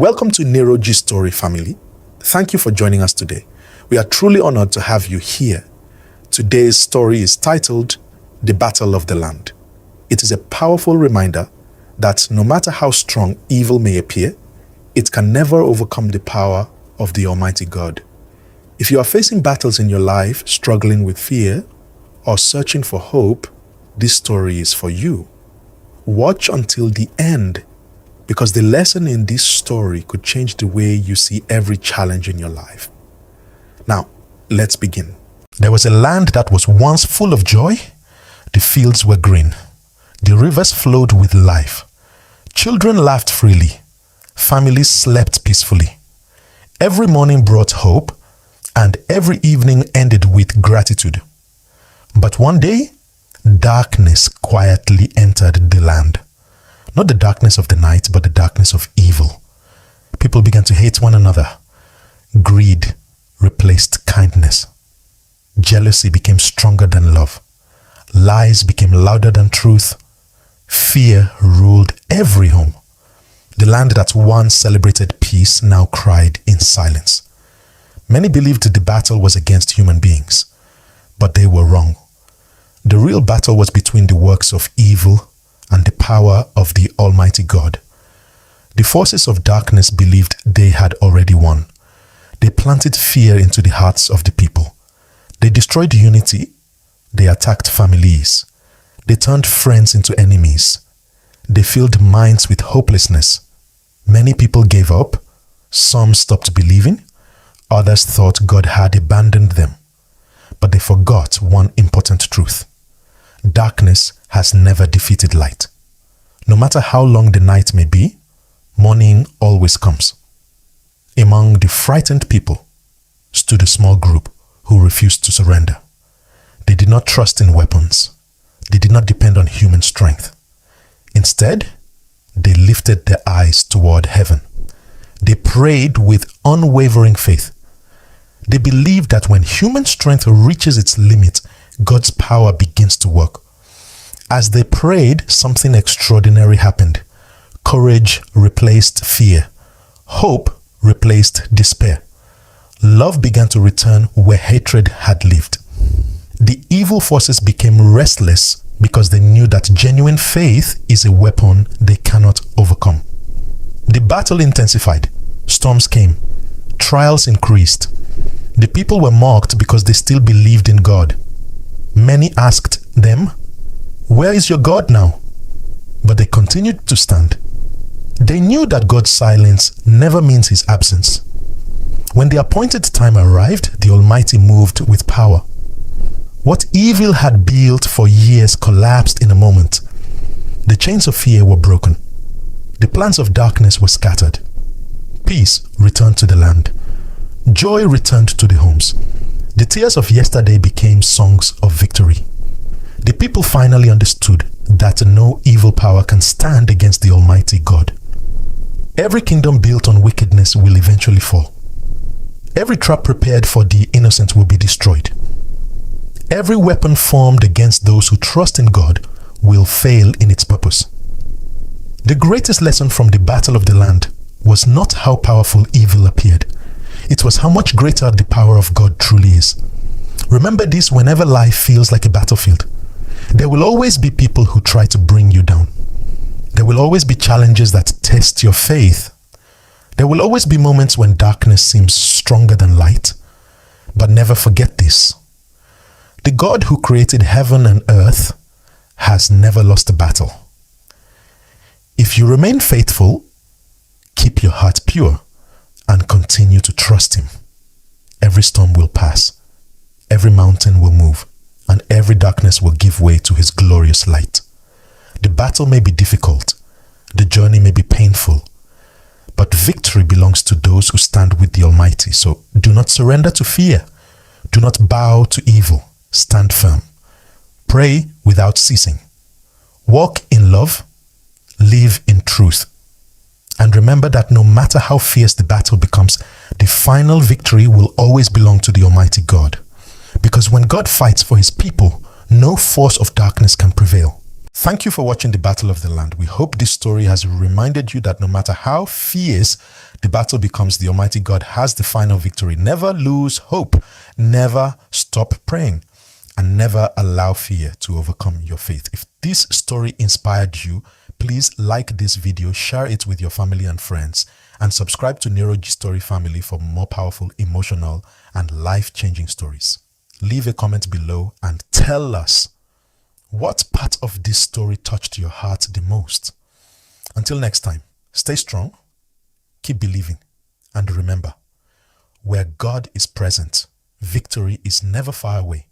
Welcome to Nero G Story family. Thank you for joining us today. We are truly honored to have you here. Today's story is titled The Battle of the Land. It is a powerful reminder that no matter how strong evil may appear, it can never overcome the power of the Almighty God. If you are facing battles in your life, struggling with fear, or searching for hope, this story is for you. Watch until the end, because the lesson in this story could change the way you see every challenge in your life. Now, let's begin. There was a land that was once full of joy. The fields were green. The rivers flowed with life. Children laughed freely. Families slept peacefully. Every morning brought hope, and every evening ended with gratitude. But one day, darkness quietly entered the land. Not the darkness of the night, but the darkness of evil. People began to hate one another. Greed replaced kindness. Jealousy became stronger than love. Lies became louder than truth. Fear ruled every home. The land that once celebrated peace now cried in silence. Many believed the battle was against human beings, but they were wrong. The real battle was between the works of evil and the power of the Almighty God. The forces of darkness believed they had already won. They planted fear into the hearts of the people. They destroyed unity. They attacked families. They turned friends into enemies. They filled minds with hopelessness. Many people gave up. Some stopped believing. Others thought God had abandoned them. But they forgot one important truth. Darkness has never defeated light. No matter how long the night may be, morning always comes. Among the frightened people stood a small group who refused to surrender. They did not trust in weapons. They did not depend on human strength. Instead, they lifted their eyes toward heaven. They prayed with unwavering faith. They believed that when human strength reaches its limit, God's power begins to work. As they prayed, something extraordinary happened. Courage replaced fear. Hope replaced despair. Love began to return where hatred had lived. The evil forces became restless because they knew that genuine faith is a weapon they cannot overcome. The battle intensified. Storms came. Trials increased. The people were mocked because they still believed in God. Many asked them, "Where is your God now?" But they continued to stand. They knew that God's silence never means his absence. When the appointed time arrived, the Almighty moved with power. What evil had built for years collapsed in a moment. The chains of fear were broken. The plans of darkness were scattered. Peace returned to the land. Joy returned to the homes. The tears of yesterday became songs of victory. The people finally understood that no evil power can stand against the Almighty God. Every kingdom built on wickedness will eventually fall. Every trap prepared for the innocent will be destroyed. Every weapon formed against those who trust in God will fail in its purpose. The greatest lesson from the battle of the land was not how powerful evil appeared. It was how much greater the power of God truly is. Remember this whenever life feels like a battlefield. There will always be people who try to bring you down. There will always be challenges that test your faith. There will always be moments when darkness seems stronger than light. But never forget this. The God who created heaven and earth has never lost a battle. If you remain faithful, keep your heart pure, and continue to trust him, every storm will pass, every mountain will move, and every darkness will give way to his glorious light. The battle may be difficult, the journey may be painful, but victory belongs to those who stand with the Almighty. So do not surrender to fear. Do not bow to evil. Stand firm. Pray without ceasing. Walk in love. Live in truth. And remember that no matter how fierce the battle becomes, the final victory will always belong to the Almighty God. Because when God fights for his people, no force of darkness can prevail. Thank you for watching The Battle of the Land. We hope this story has reminded you that no matter how fierce the battle becomes, the Almighty God has the final victory. Never lose hope. Never stop praying. And never allow fear to overcome your faith. If this story inspired you, please like this video, share it with your family and friends, and subscribe to Nero G Story Family for more powerful, emotional, and life-changing stories. Leave a comment below and tell us what part of this story touched your heart the most. Until next time, stay strong, keep believing, and remember, where God is present, victory is never far away.